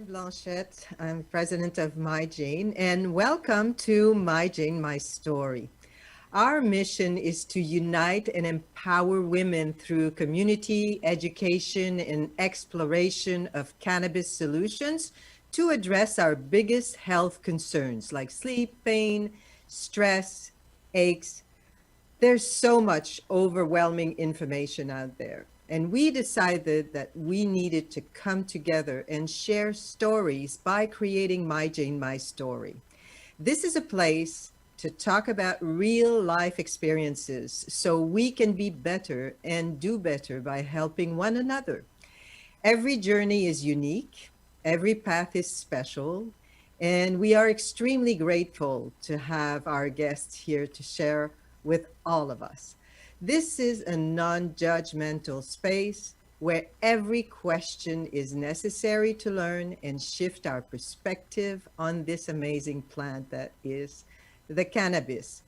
I'm Blanchette. I'm president of My Jane, and welcome to My Jane, My Story. Our mission is to unite and empower women through community, education, and exploration of cannabis solutions to address our biggest health concerns like sleep, pain, stress, aches. There's so much overwhelming information out there. And we decided that we needed to come together and share stories by creating My Jane, My Story. This is a place to talk about real life experiences so we can be better and do better by helping one another. Every journey is unique, every path is special, and we are extremely grateful to have our guests here to share with all of us. This is a non judgmental space where every question is necessary to learn and shift our perspective on this amazing plant that is the cannabis.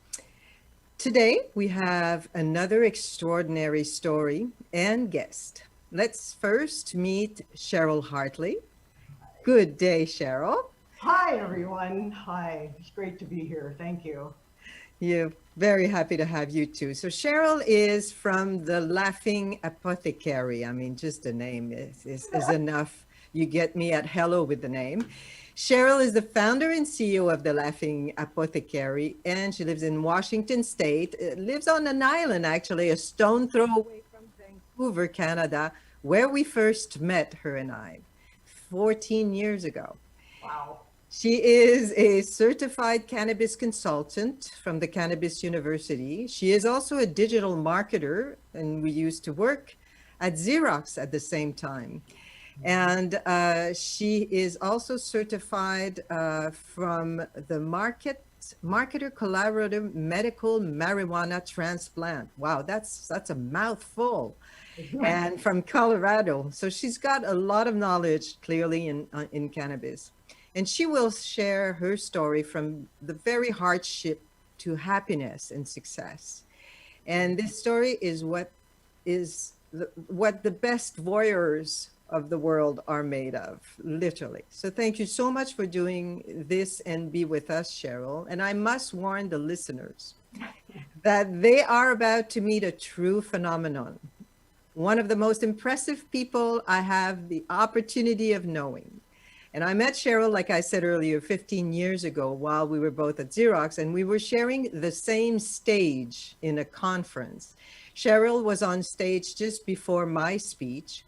Today, we have another extraordinary story and guest. Let's first meet Cheryl Hartley. Good day, Cheryl. Hi, everyone. Hi. It's great to be here. Thank you. You're very happy to have you too. So Cheryl is from the Laughing Apothecary. I mean, just the name is enough. You get me at hello with the name. Cheryl is the founder and CEO of the Laughing Apothecary, and she lives in Washington State. Lives on an island, actually, a stone throw away from Vancouver, Canada, where we first met, her and I, 14 years ago. Wow. She is a certified cannabis consultant from the Cannabis University. She is also a digital marketer, and we used to work at Xerox at the same time. And she is also certified from the Marketer Collaborative Medical Marijuana Transplant. Wow, that's a mouthful. And from Colorado. So she's got a lot of knowledge clearly in cannabis. And she will share her story from the very hardship to happiness and success. And this story is what the best voyeurs of the world are made of, literally. So thank you so much for doing this and be with us, Cheryl. And I must warn the listeners that they are about to meet a true phenomenon. One of the most impressive people I have the opportunity of knowing. And I met Cheryl, like I said earlier, 15 years ago while we were both at Xerox, and we were sharing the same stage in a conference. Cheryl was on stage just before my speech,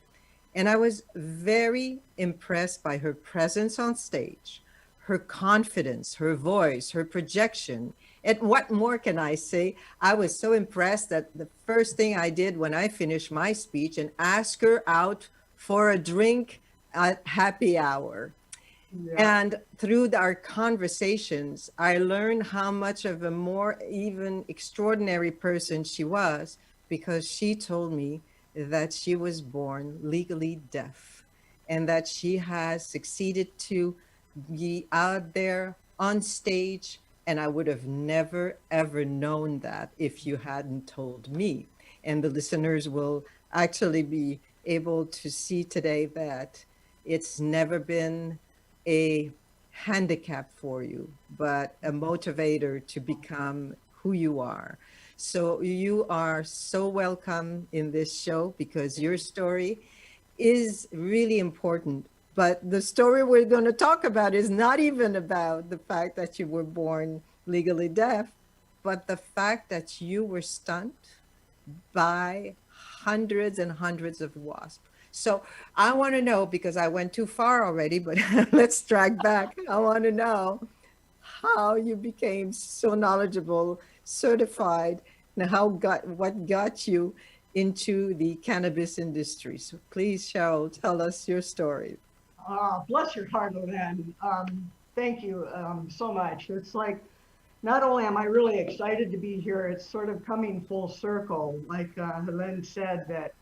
and I was very impressed by her presence on stage, her confidence, her voice, her projection. And what more can I say? I was so impressed that the first thing I did when I finished my speech and asked her out for a drink at happy hour. Yeah. And through our conversations, I learned how much of a more even extraordinary person she was because she told me that she was born legally deaf and that she has succeeded to be out there on stage. And I would have never, ever known that if you hadn't told me. And the listeners will actually be able to see today that it's never been a handicap for you, but a motivator to become who you are. So you are so welcome in this show because your story is really important. But the story we're going to talk about is not even about the fact that you were born legally deaf, but the fact that you were stunned by hundreds and hundreds of wasps. So I want to know, because I went too far already, but let's drag back. I want to know how you became so knowledgeable, certified, and what got you into the cannabis industry. So please, Cheryl, tell us your story. Bless your heart, Lynn. Thank you so much. It's like, not only am I really excited to be here, it's sort of coming full circle. Like Helene said, that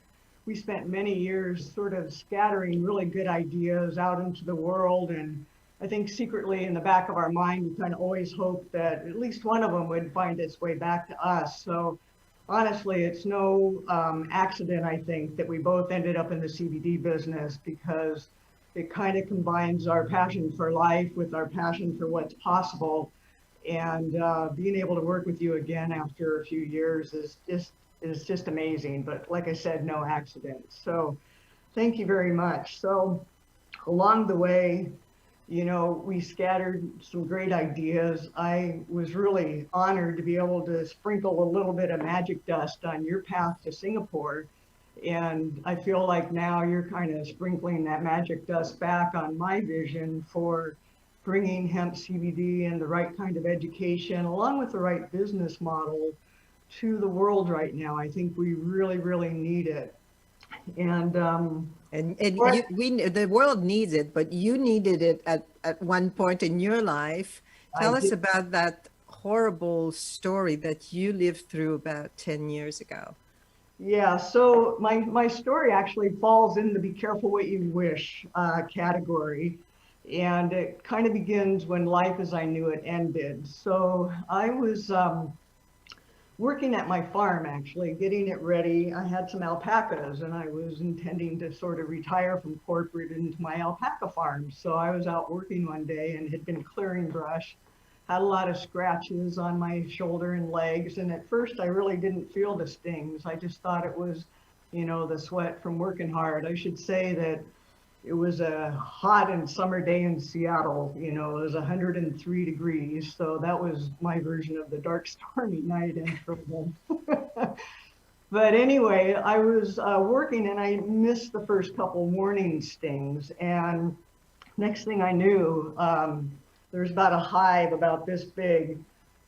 we spent many years sort of scattering really good ideas out into the world. And I think secretly in the back of our mind, we kind of always hoped that at least one of them would find its way back to us. So honestly, it's no accident, I think, that we both ended up in the CBD business because it kind of combines our passion for life with our passion for what's possible. And being able to work with you again after a few years is just amazing. But like I said, no accidents. So thank you very much. So along the way, you know, we scattered some great ideas. I was really honored to be able to sprinkle a little bit of magic dust on your path to Singapore. And I feel like now you're kind of sprinkling that magic dust back on my vision for bringing hemp CBD and the right kind of education, along with the right business model, to the world right now. I think we really, really need it. And the world needs it, but you needed it at one point in your life. I Tell us did. about that horrible story that you lived through about 10 years ago. Yeah, so my story actually falls in the be careful what you wish category. And it kind of begins when life as I knew it ended. So I was working at my farm, actually, getting it ready. I had some alpacas and I was intending to sort of retire from corporate into my alpaca farm. So I was out working one day and had been clearing brush, had a lot of scratches on my shoulder and legs. And at first I really didn't feel the stings. I just thought it was, you know, the sweat from working hard. I should say that it was a hot and summer day in Seattle. You know, it was 103 degrees. So that was my version of the dark, stormy night in trouble. But anyway, I was working and I missed the first couple morning stings. And next thing I knew, there's about a hive about this big,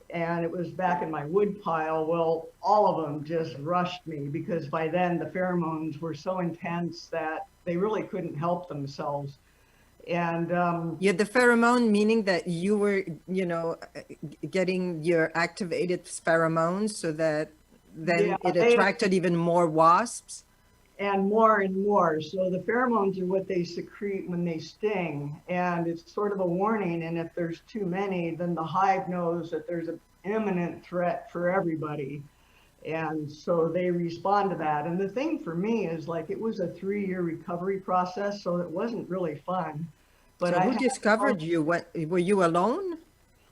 and it was back in my wood pile. Well, all of them just rushed me because by then the pheromones were so intense that they really couldn't help themselves. And Yeah, the pheromone, meaning that you were, you know, getting your activated pheromones so that then yeah, it attracted even more wasps. and more and more. So the pheromones are what they secrete when they sting, and it's sort of a warning. And if there's too many, then the hive knows that there's an imminent threat for everybody. And so they respond to that. And the thing for me is like it was a 3-year recovery process, so it wasn't really fun. But So who discovered you? What, were you alone?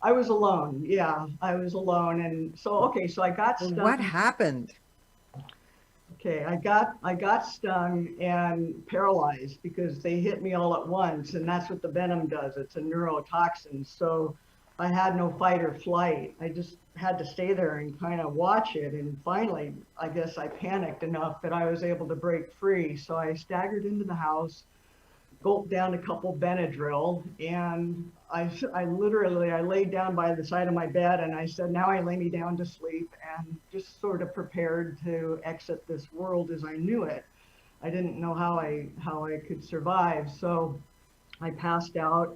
I was alone. Yeah, I was alone. And so, okay, so I got What stung. happened? Okay, I got stung and paralyzed because they hit me all at once, and that's what the venom does. It's a neurotoxin. So I had no fight or flight. I just had to stay there and kind of watch it. And finally, I guess I panicked enough that I was able to break free. So I staggered into the house, gulped down a couple Benadryl, and I literally, I laid down by the side of my bed and I said, now I lay me down to sleep, and just sort of prepared to exit this world as I knew it. I didn't know how I could survive. So I passed out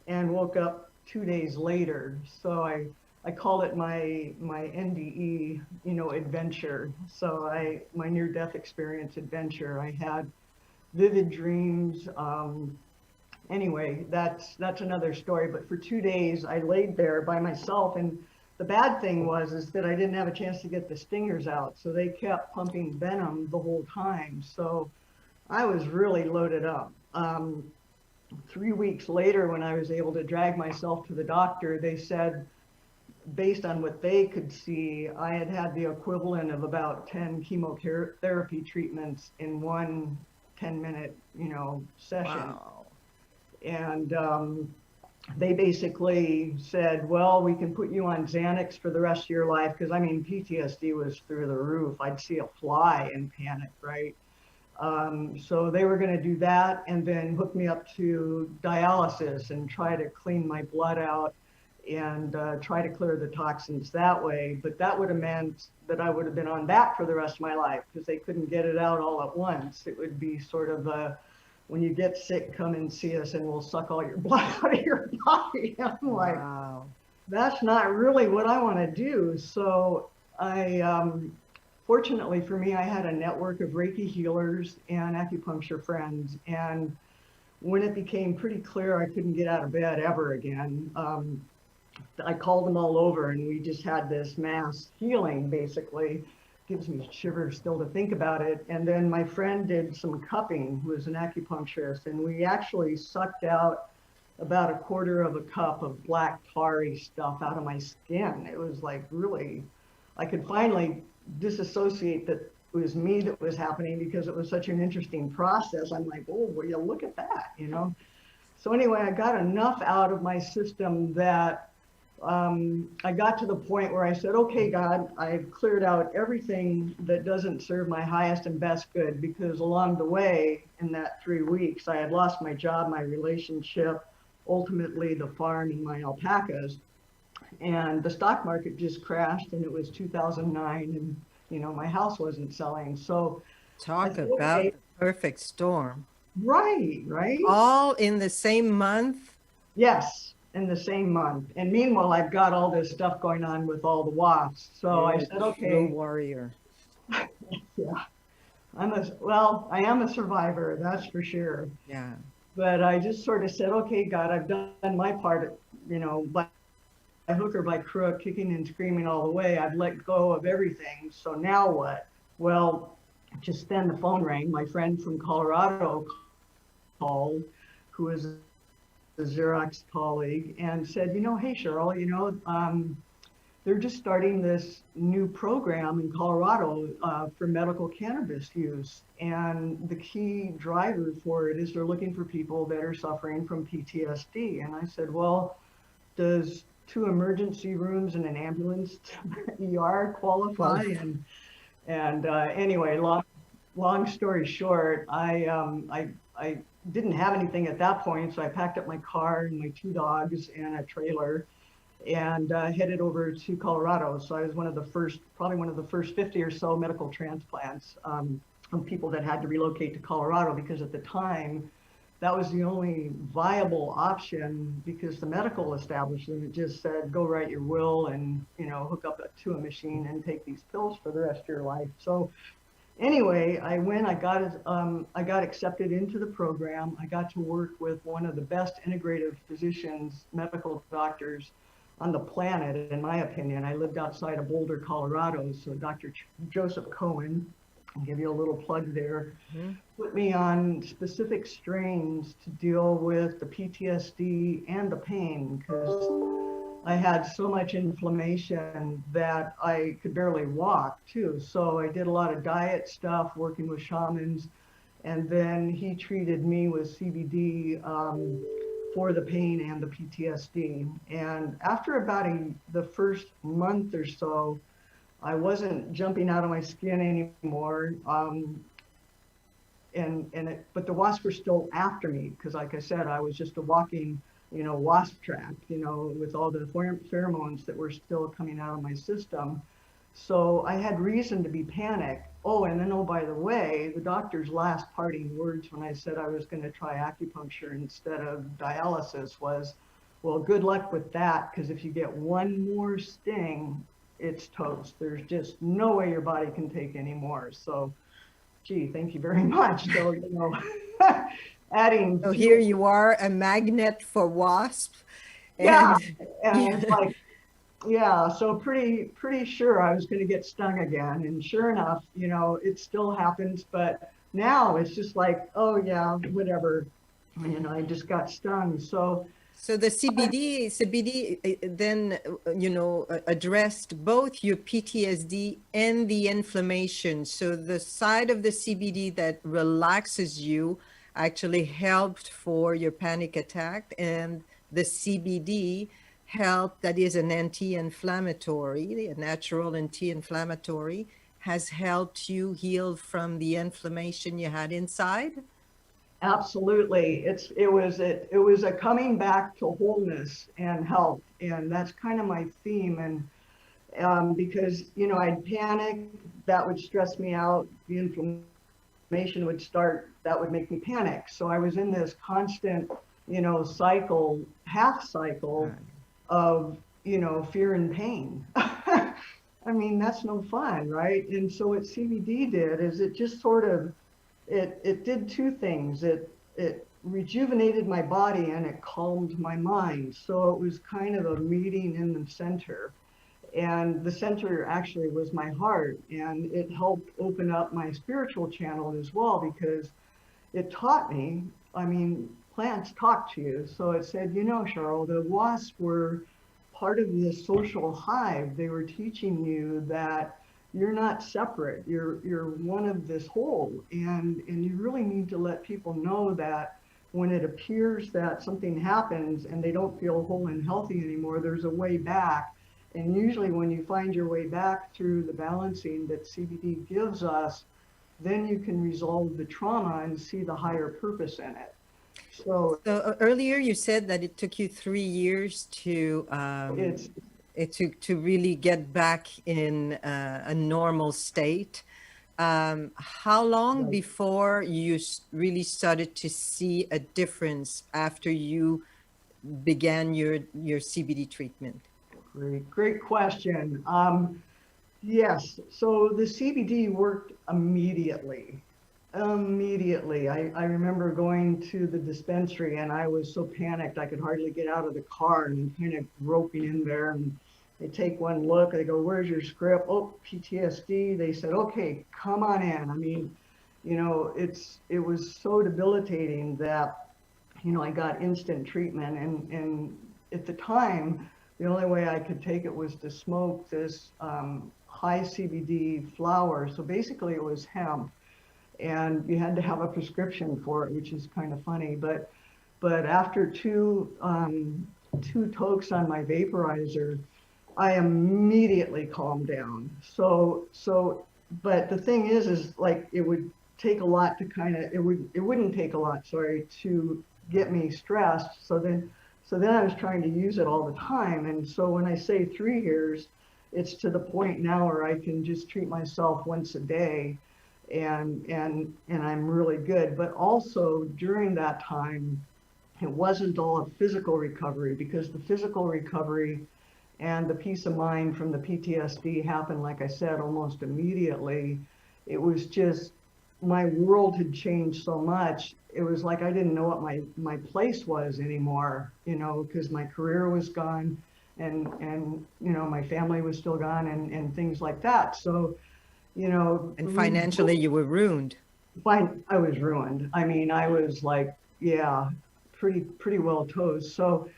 and woke up 2 days later. So I call it my NDE, you know, adventure. So my near death experience adventure. I had vivid dreams. Anyway, that's another story. But for 2 days, I laid there by myself, and the bad thing is that I didn't have a chance to get the stingers out, so they kept pumping venom the whole time. So I was really loaded up. 3 weeks later, when I was able to drag myself to the doctor, they said, based on what they could see, I had had the equivalent of about 10 chemotherapy treatments in one 10-minute, you know, session. Wow. And they basically said, well, we can put you on Xanax for the rest of your life. Because I mean, PTSD was through the roof. I'd see a fly and panic, right? So they were going to do that and then hook me up to dialysis and try to clean my blood out and try to clear the toxins that way. But that would have meant that I would have been on that for the rest of my life because they couldn't get it out all at once. It would be sort of a, when you get sick, come and see us and we'll suck all your blood out of your body. I'm like, Wow. that's not really what I want to do. So fortunately for me, I had a network of Reiki healers and acupuncture friends. And when it became pretty clear I couldn't get out of bed ever again, I called them all over and we just had this mass healing basically. gives me shivers still to think about it. And then my friend did some cupping, who is an acupuncturist, and we actually sucked out about a quarter of a cup of black tarry stuff out of my skin. It was like really, I could finally disassociate that it was me that was happening because it was such an interesting process. I'm like, oh, well, you look at that, you know? So anyway, I got enough out of my system that I got to the point where I said, okay, God, I've cleared out everything that doesn't serve my highest and best good, because along the way in that 3 weeks, I had lost my job, my relationship, ultimately the farm and my alpacas. And the stock market just crashed, and it was 2009, and you know, my house wasn't selling. So I Talk said, about okay, the perfect storm. right? All in the same month. Yes, in the same month. And meanwhile, I've got all this stuff going on with all the wasps. So You're I a said, true okay, warrior. yeah, well, I am a survivor, that's for sure. Yeah. But I just sort of said, okay, God, I've done my part, you know, by hook or by crook, kicking and screaming all the way. I've let go of everything. So now what? Well, just then the phone rang. My friend from Colorado called, who is a Xerox colleague, and said, you know, hey, Cheryl, you know, they're just starting this new program in Colorado for medical cannabis use. And the key driver for it is they're looking for people that are suffering from PTSD. And I said, well, does 2 emergency rooms and an ambulance ER qualify? Well, And anyway, long story short, I didn't have anything at that point, so I packed up my car and my 2 dogs and a trailer, and headed over to Colorado. So I was probably one of the first 50 or so medical transplants from people that had to relocate to Colorado, because at the time, that was the only viable option, because the medical establishment just said, go write your will and, you know, hook up to a machine and take these pills for the rest of your life. So anyway, I got accepted into the program. I got to work with one of the best integrative physicians, medical doctors on the planet, in my opinion. I lived outside of Boulder, Colorado. So Dr. Joseph Cohen, I'll give you a little plug there, put me on specific strains to deal with the PTSD and the pain, because I had so much inflammation that I could barely walk too. So I did a lot of diet stuff, working with shamans, and then he treated me with CBD for the pain and the PTSD. And after about the first month or so, I wasn't jumping out of my skin anymore. But the wasps were still after me, because like I said, I was just a walking, you know, wasp track, you know, with all the pheromones that were still coming out of my system. So I had reason to be panicked. Oh, and then, oh, by the way, the doctor's last parting words when I said I was going to try acupuncture instead of dialysis was, well, good luck with that, because if you get one more sting, it's toast. There's just no way your body can take any more. So, gee, thank you very much. So, you know, adding so to, here you are, a magnet for wasps. yeah, And and like, yeah, so pretty sure I was going to get stung again. And sure enough, you know, it still happens. But now it's just like, oh, yeah, whatever. You know, I just got stung. So the CBD then, you know, addressed both your PTSD and the inflammation. So the side of the CBD that relaxes you actually helped for your panic attack, and the CBD help that is an anti-inflammatory, a natural anti-inflammatory, has helped you heal from the inflammation you had inside. absolutely, it was a coming back to wholeness and health, and that's kind of my theme. And because, you know, I'd panic, that would stress me out. The inflammation would start, that would make me panic. So I was in this constant, you know, half cycle of, you know, fear and pain. I mean, that's no fun, right? And so what CBD did is it just sort of, it did 2 things. It rejuvenated my body and it calmed my mind. So it was kind of a meeting in the center. And the center actually was my heart, and it helped open up my spiritual channel as well, because it taught me, I mean, plants talk to you. So it said, you know, Cheryl, the wasps were part of this social hive. They were teaching you that you're not separate. You're one of this whole. And you really need to let people know that when it appears that something happens and they don't feel whole and healthy anymore, there's a way back. And usually when you find your way back through the balancing that CBD gives us, then you can resolve the trauma and see the higher purpose in it. So So earlier you said that it took you 3 years it's to really get back in a normal state. How long like, before you really started to see a difference after you began your CBD treatment? great question. Yes, so the CBD worked immediately. Immediately. I remember going to the dispensary and I was so panicked I could hardly get out of the car and kind of groping in there, and they take one look, they go, "Where's your script?" "Oh, PTSD." They said, "Okay, come on in." I mean, it was so debilitating that, I got instant treatment, and at the time, the only way I could take it was to smoke this high CBD flower. So basically it was hemp, and you had to have a prescription for it, which is kind of funny. But after two tokes on my vaporizer, I immediately calmed down. But the thing is like it would take a lot to it wouldn't take a lot, sorry, to get me stressed. So then I was trying to use it all the time. And so when I say 3 years, it's to the point now where I can just treat myself once a day, and I'm really good. But also during that time, it wasn't all a physical recovery, because the physical recovery and the peace of mind from the PTSD happened, like I said, almost immediately. It was just, my world had changed so much. It was like I didn't know what my place was anymore, because my career was gone, and my family was still gone, and things like that. So, And financially you were ruined. fine, I was ruined. I mean, I was like, yeah, pretty well toast. So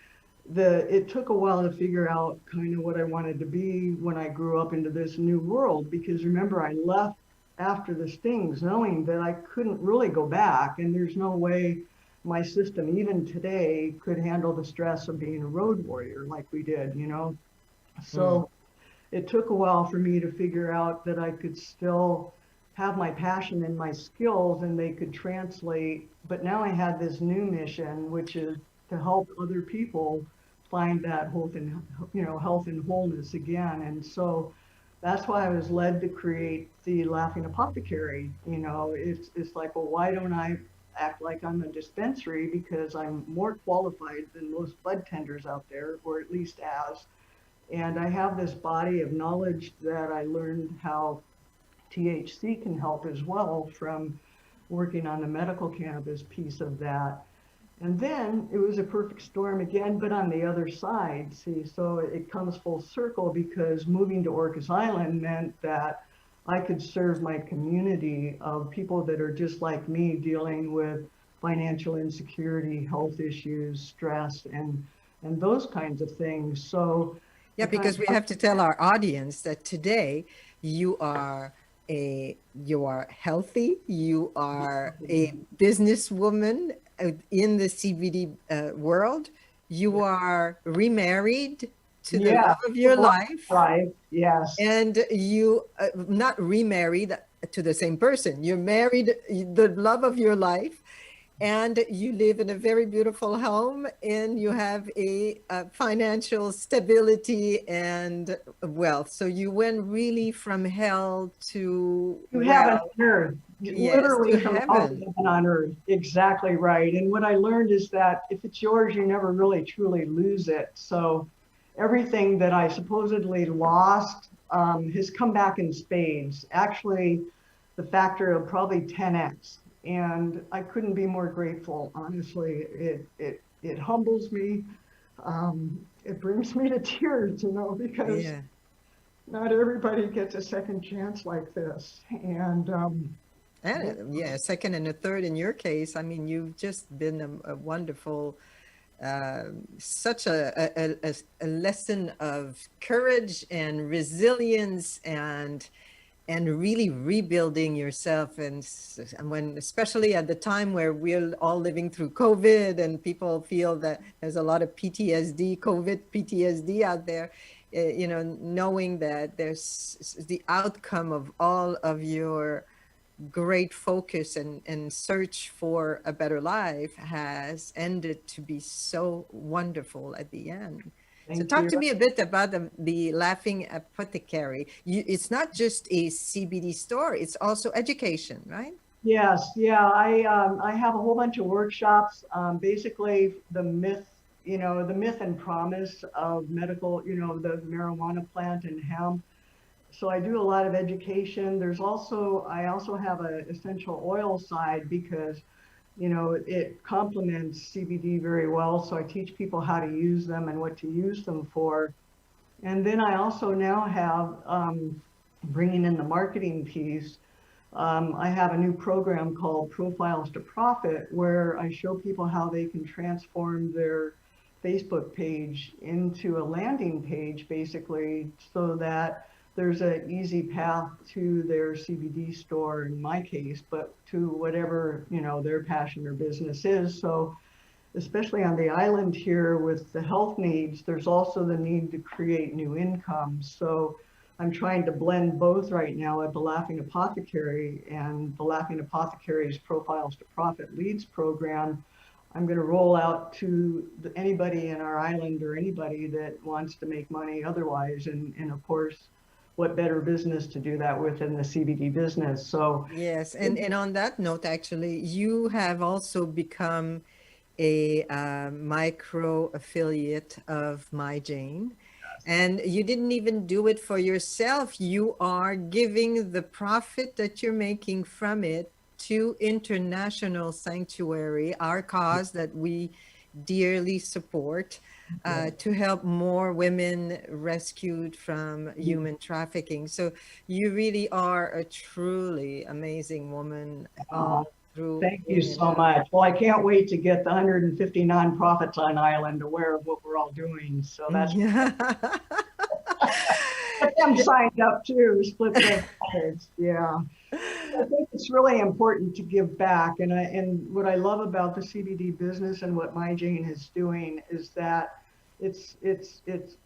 it took a while to figure out kind of what I wanted to be when I grew up into this new world, because remember, I left after the stings knowing that I couldn't really go back, and there's no way my system even today could handle the stress of being a road warrior like we did. Mm. So it took a while for me to figure out that I could still have my passion and my skills and they could translate. But now I had this new mission, which is to help other people find that health and wholeness again. And so that's why I was led to create the Laughing Apothecary. It's like, well, why don't I act like I'm a dispensary, because I'm more qualified than most bud tenders out there, or at least as. And I have this body of knowledge that I learned how THC can help as well from working on the medical cannabis piece of that. And then it was a perfect storm again, but on the other side, see, so it comes full circle, because moving to Orcas Island meant that I could serve my community of people that are just like me, dealing with financial insecurity, health issues, stress, and those kinds of things. So Yeah, I kind because we of, have to tell our audience that today you are healthy, you are a businesswoman in the CBD world, you are remarried to the yeah, love of your life, right, yes. and you not remarried to the same person. You're married the love of your life, and you live in a very beautiful home, and you have a financial stability and wealth. So you went really from hell to To heaven well, on earth, yes, literally to from out of heaven. heaven on earth. Exactly right. And what I learned is that if it's yours, you never really truly lose it. So everything that I supposedly lost has come back in spades. Actually, the factor of probably 10x. And I couldn't be more grateful. Honestly, it humbles me. It brings me to tears, because Yeah. not everybody gets a second chance like this. And And yeah, a second and a third in your case. I mean, you've just been a wonderful, such a lesson of courage and resilience and really rebuilding yourself. And when, especially at the time where we're all living through COVID and people feel that there's a lot of PTSD, COVID PTSD out there, you know, knowing that there's the outcome of all of your great focus and search for a better life has ended to be so wonderful at the end. So thank talk you. to me a bit about the Laughing Apothecary. It's not just a CBD store, it's also education, right? Yes, yeah, I have a whole bunch of workshops. Basically, the myth, the myth and promise of medical, the marijuana plant and hemp. So I do a lot of education. I also have an essential oil side because, it complements CBD very well. So I teach people how to use them and what to use them for. And then I also now have, bringing in the marketing piece. I have a new program called Profiles to Profit, where I show people how they can transform their Facebook page into a landing page, basically, so that there's an easy path to their CBD store, in my case, but to whatever, their passion or business is. So especially on the island here with the health needs, there's also the need to create new income. So I'm trying to blend both right now at the Laughing Apothecary, and the Laughing Apothecary's Profiles to Profit Leads program. I'm going to roll out to anybody in our island or anybody that wants to make money otherwise. And of course, what better business to do that with than the CBD business? So Yes, and on that note, actually, you have also become a micro affiliate of My Jane. And you didn't even do it for yourself. You are giving the profit that you're making from it to International Sanctuary, our cause that we dearly support, to help more women rescued from human trafficking. So you really are a truly amazing woman all through thank you in and so out. much. Well, I can't wait to get the 150 nonprofits on island aware of what we're all doing. So that's Yeah. get them signed up too, split the profits. Yeah. I think it's really important to give back. And what I love about the CBD business and what My Jane is doing is that it's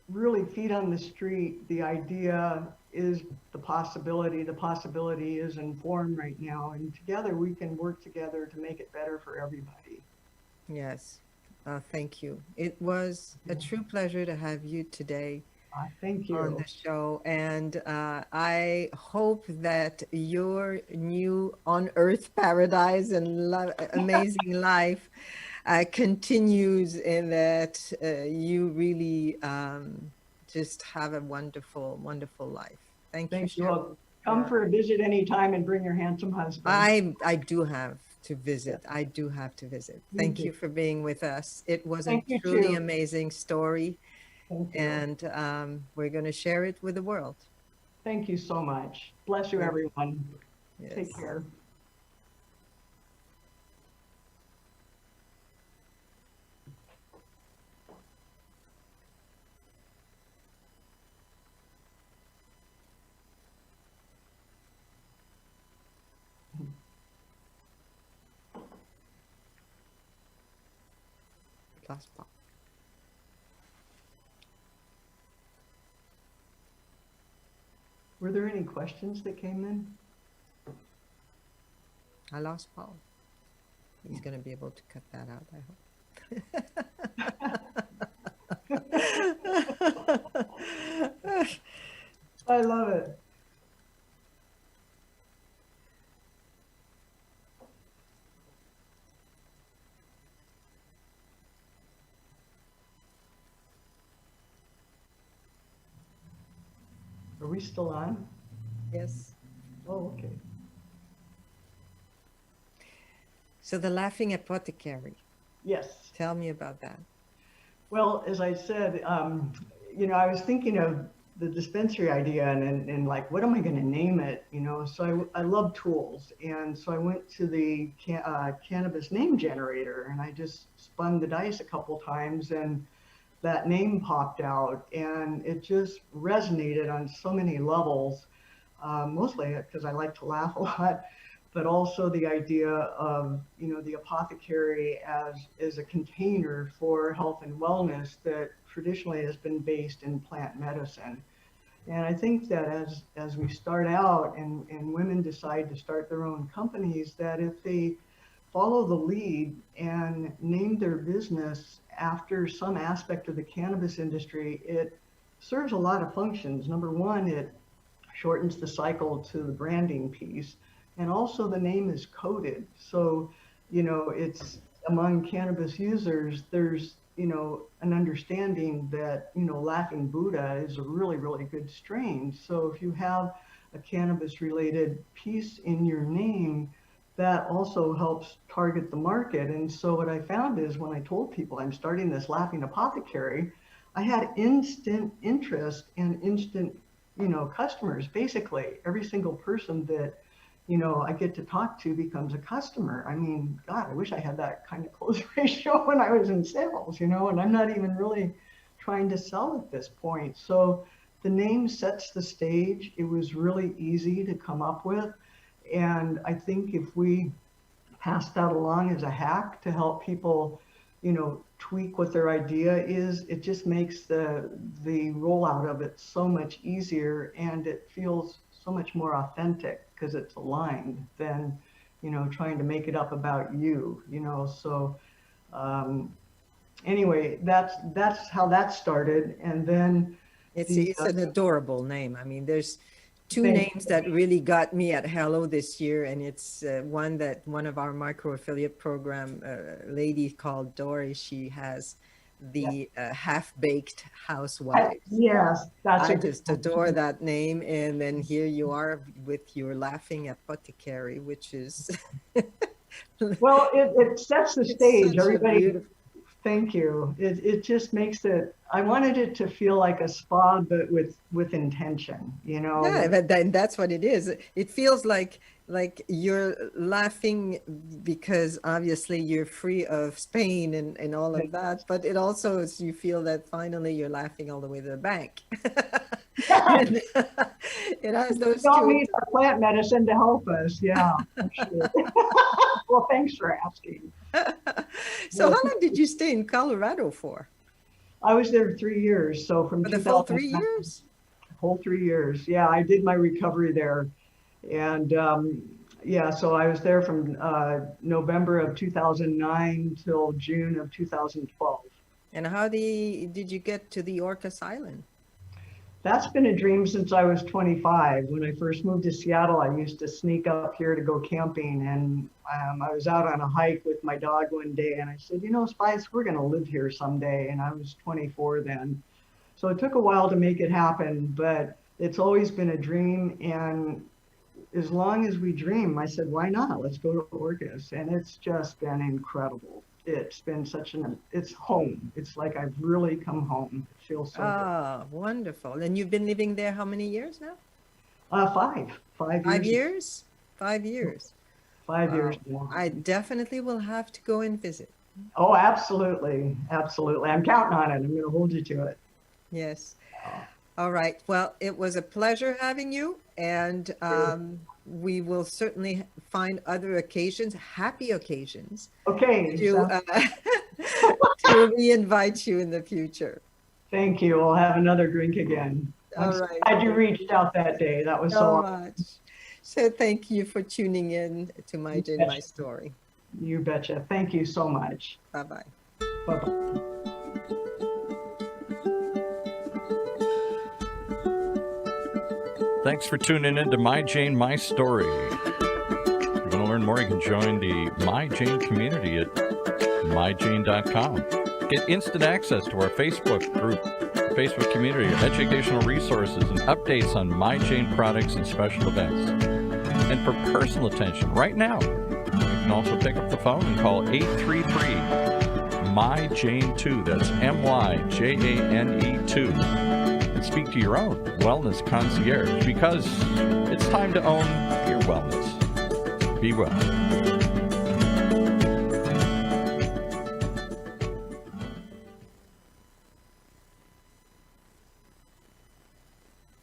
really feet on the street. The idea is the possibility. The possibility is informed right now. And together we can work together to make it better for everybody. Yes. Thank you. It was a true pleasure to have you today Thank on you. the show. And I hope that your new on earth paradise and amazing life continues, in that you really just have a wonderful, wonderful life. Thank you, Thank you. Cheryl. Well, come for a visit anytime and bring your handsome husband. I do have to Yeah, visit. I do have to visit. you Thank do. you for being with us. It was a Thank you truly too. amazing story, Thank you. and we're going to share it with the world. Thank you so much. Bless you, Thank everyone. you. Take Yes. care. Last Paul. Were there any questions that came in? I lost Paul. He's going to be able to cut that out, I hope. I love it. Are we still on? Yes. Oh, okay. So the Laughing Apothecary. Yes. Tell me about that. Well, as I said, I was thinking of the dispensary idea and like, what am I going to name it? You know, so I love tools. And so I went to the cannabis name generator and I just spun the dice a couple times and that name popped out and it just resonated on so many levels, mostly because I like to laugh a lot, but also the idea of, you know, the apothecary as a container for health and wellness that traditionally has been based in plant medicine. And I think that as we start out and women decide to start their own companies, that if they follow the lead and name their business after some aspect of the cannabis industry, it serves a lot of functions. Number one, it shortens the cycle to the branding piece. And also the name is coded. So, you know, it's among cannabis users, there's, you know, an understanding that, you know, Laughing Buddha is a really, really good strain. So if you have a cannabis related piece in your name, that also helps target the market. And so what I found is when I told people I'm starting this Laughing Apothecary, I had instant interest and instant, you know, customers. Basically, every single person that, you know, I get to talk to becomes a customer. I mean, God, I wish I had that kind of close ratio when I was in sales, you know, and I'm not even really trying to sell at this point. So the name sets the stage. It was really easy to come up with. And I think if we pass that along as a hack to help people, you know, tweak what their idea is, it just makes the rollout of it so much easier and it feels so much more authentic because it's aligned than, you know, trying to make it up about you, you know. So anyway, that's how that started. And then It's an adorable name. I mean, there's two names that really got me at Hello this year, and it's one that one of our micro affiliate program lady called Dory, she has the half-baked housewives. Yes, that's I just adore that name. And then here you are with your Laughing Apothecary, which is well, it sets the stage. Everybody, beautiful... Thank you. It just makes it, I wanted it to feel like a spa, but with intention, you know? Yeah, but that's what it is. It feels like you're laughing because obviously you're free of pain and all of that, but it also is, you feel that finally you're laughing all the way to the bank. And it has those We all two. need our plant medicine to help us. Yeah, for sure. Well, thanks for asking. So how long did you stay in Colorado for? I was there 3 years. So from For the full 3 years? Whole 3 years. Yeah, I did my recovery there. And yeah, so I was there from November of 2009 till June of 2012. And how did you get to the Orcas Island? That's been a dream since I was 25. When I first moved to Seattle, I used to sneak up here to go camping. And I was out on a hike with my dog one day. And I said, you know, Spice, we're going to live here someday. And I was 24 then. So it took a while to make it happen, but it's always been a dream. And as long as we dream, I said, why not? Let's go to Orcas. And it's just been incredible. It's been it's home. It's like I've really come home. It feels so good. Wonderful. And you've been living there how many years now? 5 years. 5 years? 5 years. 5 years. I definitely will have to go and visit. Oh, absolutely. Absolutely. I'm counting on it. I'm going to hold you to it. Yes. All right. Well, it was a pleasure having you. And we will certainly find other occasions, happy occasions, okay, to re-invite you in the future. Thank you. We'll have another drink again. I'm All right. glad you reached out that day. That was so much. So thank you for tuning in to My Jane, My Story. You betcha. Thank you so much. Bye-bye. Bye-bye. Thanks for tuning in to My Jane, My Story. If you want to learn more, you can join the My Jane community at myjane.com. Get instant access to our Facebook group, Facebook community, educational resources, and updates on My Jane products and special events. And for personal attention right now, you can also pick up the phone and call 833-MyJane2. That's MyJane2. and speak to your own wellness concierge, because it's time to own your wellness. Be well.